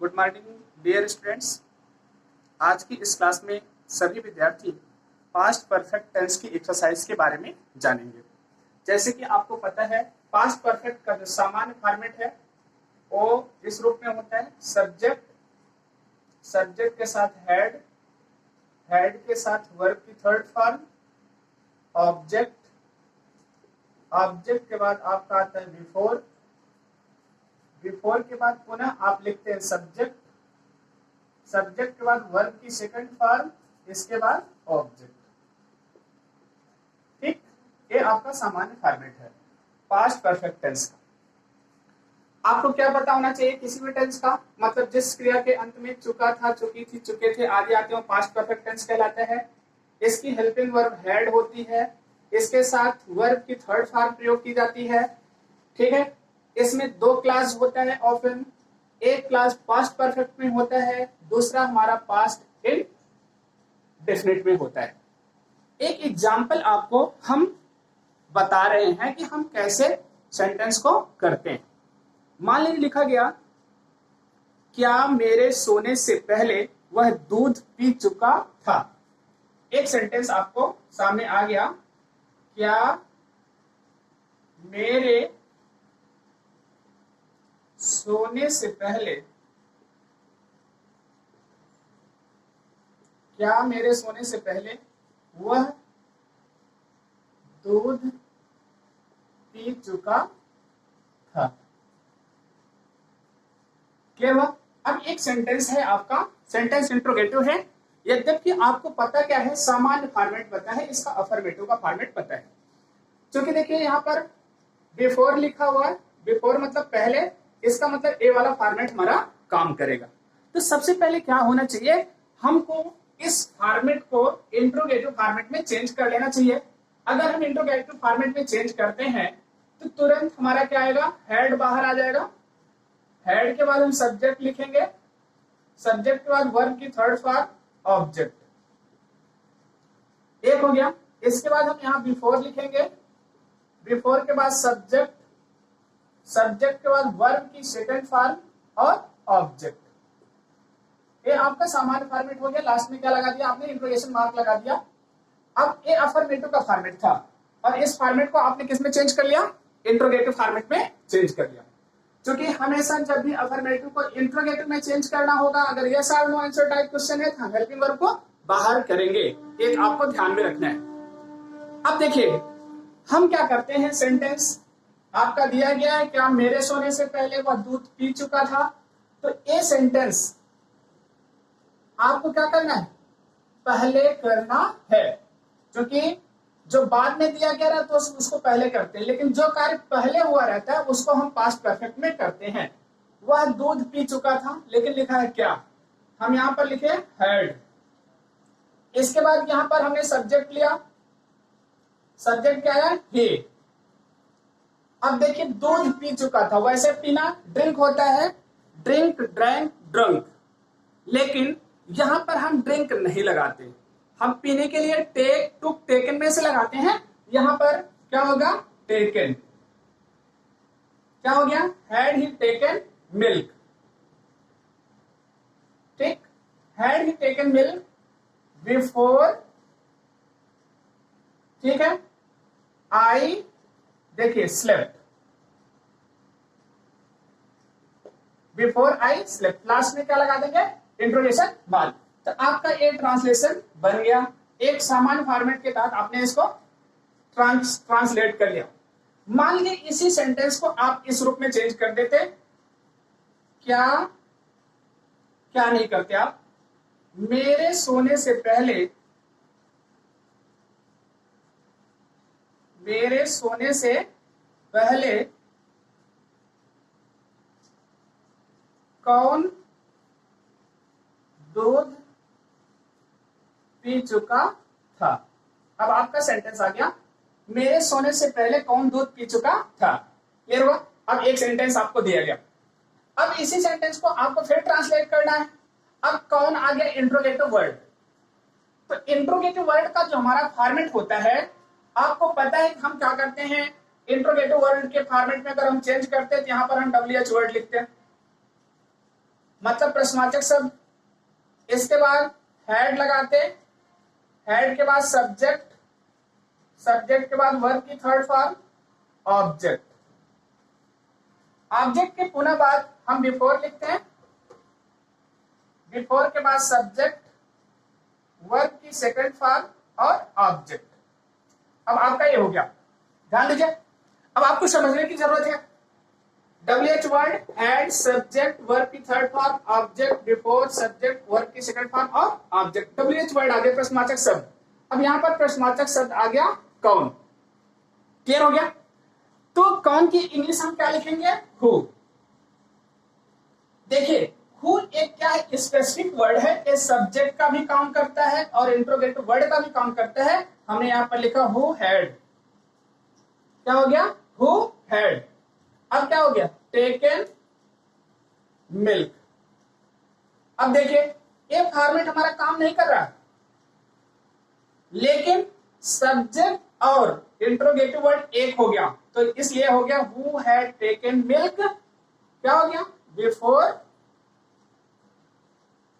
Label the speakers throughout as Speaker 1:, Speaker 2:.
Speaker 1: Good morning dear students. आज की इस क्लास में सभी विद्यार्थी पास्ट परफेक्ट टेंस की एक्सरसाइज के बारे में जानेंगे। जैसे कि आपको पता है, पास्ट परफेक्ट का जो सामान्य फॉर्मेट है वो इस रूप में होता है। सब्जेक्ट के साथ हेड, हेड के साथ वर्ब की थर्ड फॉर्म, ऑब्जेक्ट के बाद आपका आता है बिफोर के बाद पुनः आप लिखते हैं सब्जेक्ट के बाद वर्ब की सेकंड फॉर्म, इसके बाद ऑब्जेक्ट। ठीक, ये आपका सामान्य फॉर्मेट है पास्ट परफेक्ट टेंस का। आपको क्या पता होना चाहिए किसी भी टेंस का? मतलब जिस क्रिया के अंत में चुका था, चुकी थी, चुके थे आदि आते हो पास्ट परफेक्ट टेंस कहलाता है। इसकी हेल्पिंग वर्ब हेड होती है, इसके साथ वर्ब की थर्ड फॉर्म प्रयोग की जाती है। ठीक है, इसमें दो क्लास होता है ऑफन। एक क्लास पास्ट परफेक्ट में होता है, दूसरा हमारा पास्ट इंडेफिनिट में होता है। एक एग्जांपल आपको हम बता रहे हैं कि हम कैसे सेंटेंस को करते हैं। मान लीजिए लिखा गया, क्या मेरे सोने से पहले वह दूध पी चुका था। एक सेंटेंस आपको सामने आ गया, क्या मेरे सोने से पहले, क्या मेरे सोने से पहले वह दूध पी चुका था। क्लियर हुआ? अब एक सेंटेंस है आपका, सेंटेंस इंट्रोगेटिव है। यद्यपि आपको पता क्या है, सामान्य फॉर्मेट पता है, इसका अफर्मेटिव का फॉर्मेट पता है। क्योंकि देखिए यहाँ पर बिफोर लिखा हुआ है, बिफोर मतलब पहले, इसका मतलब ए वाला फॉर्मेट हमारा काम करेगा। तो सबसे पहले क्या होना चाहिए, हमको इस फॉर्मेट को इंट्रोगेटिव फॉर्मेट में चेंज कर लेना चाहिए। अगर हम इंट्रोगेटिव फॉर्मेट में चेंज करते हैं तो तुरंत हमारा क्या आएगा, हेड बाहर आ जाएगा। हेड के बाद हम सब्जेक्ट लिखेंगे, सब्जेक्ट के बाद वर्ब की थर्ड फॉर्म ऑब्जेक्ट, एक हो गया। इसके बाद हम यहाँ बिफोर लिखेंगे, बिफोर के बाद सब्जेक्ट, सब्जेक्ट के बाद वर्ब की सेकंड फॉर्म और ऑब्जेक्ट। ये आपका सामान्य फॉर्मेट हो गया। लास्ट में क्या लगा दिया आपने, इंट्रोगेशन मार्क लगा दिया। अब ये अफर्मेटिव का फॉर्मेट था और इस फॉर्मेट को आपने किस में चेंज कर लिया, इंट्रोगेटिव फॉर्मेट में चेंज कर लिया। क्योंकि हमेशा जब भी अफर्मेटिव को इंट्रोगेटिव में चेंज करना होगा, अगर यस और नो आंसर टाइप क्वेश्चन है तो हेल्पिंग वर्ब को बाहर करेंगे। एक आपको ध्यान में रखना है। अब देखिए हम क्या करते हैं, सेंटेंस आपका दिया गया है, क्या मेरे सोने से पहले वह दूध पी चुका था। तो ये सेंटेंस आपको क्या करना है, पहले करना है। क्योंकि जो बाद में दिया गया रहता है तो उसको पहले करते हैं, लेकिन जो कार्य पहले हुआ रहता है उसको हम पास्ट परफेक्ट में करते हैं। वह दूध पी चुका था, लेकिन लिखा है क्या, हम यहां पर लिखे हेड। इसके बाद यहां पर हमने सब्जेक्ट लिया, सब्जेक्ट क्या है, ही। अब देखिए दूध पी चुका था, वैसे पीना ड्रिंक होता है, ड्रिंक, ड्रैंक, ड्रंक, लेकिन यहां पर हम ड्रिंक नहीं लगाते, हम पीने के लिए टेक, टुक, टेकन में से लगाते हैं। यहां पर क्या होगा, टेकन। क्या हो गया, हैड ही टेकन मिल्क। ठीक, had he taken milk before, ठीक है, आई, देखिए slept, before I slept. Last में क्या लगा देंगे, इंट्रोगेशन मार्क। तो आपका ये ट्रांसलेशन बन गया। एक सामान्य फॉर्मेट के तहत आपने इसको ट्रांसलेट कर लिया। मान लीजिए इसी सेंटेंस को आप इस रूप में चेंज कर देते, क्या क्या नहीं करते आप, मेरे सोने से पहले, मेरे सोने से पहले कौन दूध पी चुका था। अब आपका सेंटेंस आ गया, मेरे सोने से पहले कौन दूध पी चुका था। क्लियर हुआ? अब एक सेंटेंस आपको दिया गया, अब इसी सेंटेंस को आपको फिर ट्रांसलेट करना है। अब कौन आ गया, इंट्रोगेटिव वर्ड। तो इंट्रोगेटिव वर्ड का जो हमारा फॉर्मेट होता है, आपको पता है कि हम क्या करते हैं, इंट्रोगेटिव वर्ड के फॉर्मेट में अगर हम चेंज करते हैं तो यहां पर हम WH वर्ड लिखते हैं। मतलब प्रश्नवाचक शब्द, इसके बाद हेड लगाते, हेड के बाद सब्जेक्ट, सब्जेक्ट के बाद वर्ब की थर्ड फॉर्म ऑब्जेक्ट, ऑब्जेक्ट के पुनः बाद हम बिफोर लिखते हैं, बिफोर के बाद सब्जेक्ट, वर्ब की सेकंड फॉर्म और ऑब्जेक्ट। अब आपका ये हो गया, ध्यान दीजिए। अब आपको समझने की जरूरत है, WH word, head, subject, verb की third form, object, before, subject, verb की सेकंड फॉर्म और ऑब्जेक्ट। WH वर्ड आ गया प्रश्नवाचक शब्द। अब यहां पर प्रश्नवाचक शब्द आ गया कौन। क्लियर हो गया? तो कौन की इंग्लिश हम क्या लिखेंगे? हु। देखिए हु एक क्या है, स्पेसिफिक वर्ड है, ये सब्जेक्ट का भी काम करता है और इंट्रोगेटिव वर्ड का भी काम करता है। हमने यहां पर लिखा हु हैड, क्या हो गया? Who had. अब क्या हो गया? Taken milk. अब देखिए ये फॉर्मेट हमारा काम नहीं कर रहा, लेकिन सब्जेक्ट और इंट्रोगेटिव वर्ड एक हो गया, तो इसलिए हो गया हु हैड टेकन मिल्क। क्या हो गया? Before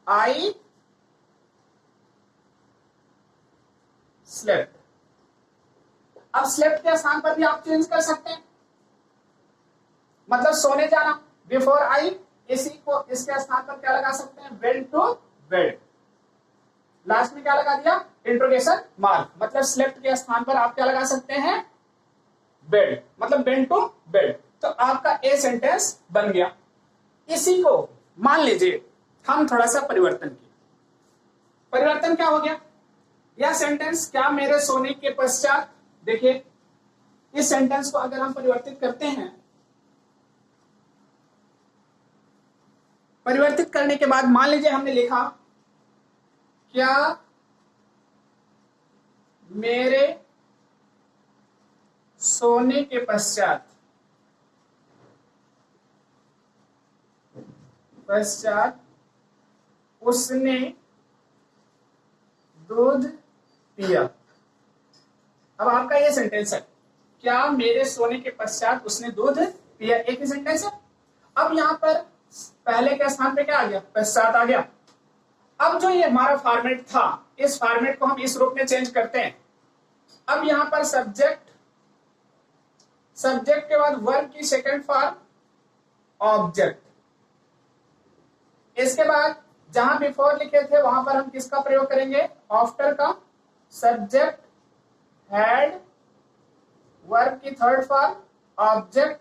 Speaker 1: I slept. अब स्लेप्ट के स्थान पर भी आप चेंज कर सकते हैं, मतलब सोने जाना, बिफोर आई, इसी को इसके स्थान पर क्या लगा सकते हैं? Went to bed. लास्ट में क्या लगा दिया? Interrogation mark. मतलब स्लेप्ट के स्थान पर आप क्या लगा सकते हैं? बेड, मतलब वेंट टू बेड। तो आपका ए सेंटेंस बन गया। इसी को मान लीजिए हम थोड़ा सा परिवर्तन किए। परिवर्तन क्या हो गया? यह सेंटेंस, क्या मेरे सोने के पश्चात, देखिए इस सेंटेंस को अगर हम परिवर्तित करते हैं, परिवर्तित करने के बाद मान लीजिए हमने लिखा क्या मेरे सोने के पश्चात उसने दूध पिया। अब आपका ये सेंटेंस है, क्या मेरे सोने के पश्चात उसने दूध पिया, एक ही सेंटेंस है। अब यहां पर पहले के स्थान पे क्या आ गया? पश्चात आ गया। अब जो ये हमारा फॉर्मेट था, इस फॉर्मेट को हम इस रूप में चेंज करते हैं। अब यहां पर सब्जेक्ट, सब्जेक्ट के बाद वर्ब की सेकंड फॉर्म ऑब्जेक्ट, इसके बाद जहां बिफोर लिखे थे वहां पर हम किसका प्रयोग करेंगे? आफ्टर का। सब्जेक्ट, हैड, वर्ब की थर्ड फॉर्म ऑब्जेक्ट।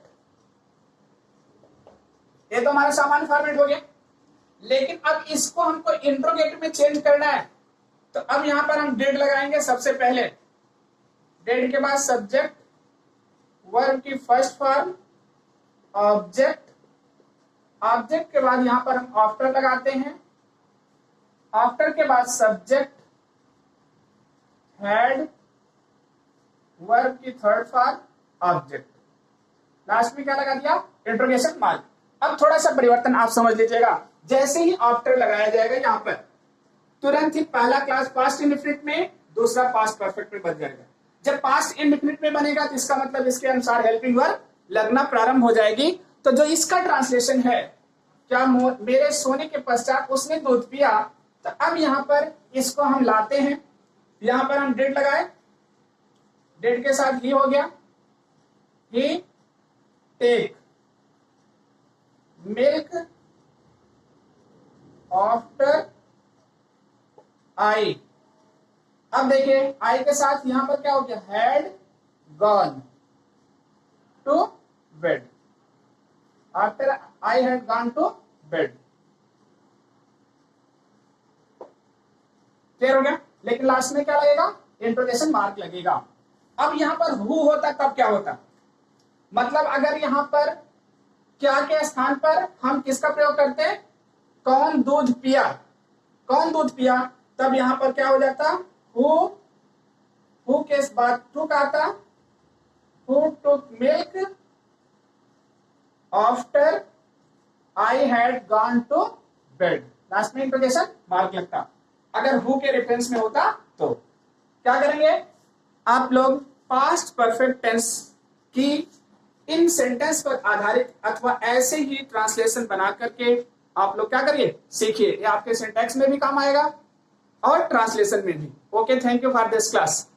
Speaker 1: ये तो हमारा सामान्य फॉर्मेट हो गया, लेकिन अब इसको हमको इंट्रोगेटिव में चेंज करना है, तो अब यहां पर हम डेड लगाएंगे सबसे पहले। डेड के बाद सब्जेक्ट, वर्ब की फर्स्ट फॉर्म ऑब्जेक्ट, ऑब्जेक्ट के बाद यहां पर हम आफ्टर लगाते हैं। आफ्टर के बाद सब्जेक्ट, हेड, वर्ब की थर्ड फॉर्म ऑब्जेक्ट, लास्ट में क्या लगा दिया? Interrogation mark. अब थोड़ा सा परिवर्तन आप समझ लीजिएगा, जैसे ही आफ्टर लगाया जाएगा यहां पर, तुरंत ही पहला क्लास पास्ट इंडेफिनिट में, दूसरा पास्ट परफेक्ट में बन जाएगा। जब पास्ट इंडेफिनिट में बनेगा तो इसका मतलब इसके अनुसार हेल्पिंग वर्ब लगना प्रारंभ हो जाएगी। तो जो इसका ट्रांसलेशन है, क्या मेरे सोने के पश्चात उसने दूध पिया, तो अब यहां पर इसको हम लाते हैं, यहां पर हम डेड लगाए, डेड के साथ ही हो गया, ही टेक मिल्क आफ्टर आई। अब देखिए आई के साथ यहां पर क्या हो गया? Had gone to bed, after I had gone to bed. Clear हो गया? लेकिन लास्ट में क्या लगेगा? इंट्रोगेशन मार्क लगेगा। अब यहां पर हु होता तब क्या होता? मतलब अगर यहां पर क्या के स्थान पर हम किसका प्रयोग करते हैं? कौन दूध पिया, कौन दूध पिया, तब यहां पर क्या हो जाता? हु के बाद टू का आता, who took milk after I had gone to bed, last में इंट्रोगेशन मार्क लगता। अगर हु के रेफरेंस में होता तो क्या करेंगे आप लोग? पास्ट परफेक्ट टेंस की इन सेंटेंस पर आधारित अथवा ऐसे ही ट्रांसलेशन बना करके आप लोग क्या करिए, सीखिए। ये आपके सिंटैक्स में भी काम आएगा और ट्रांसलेशन में भी। Okay, thank you for this class.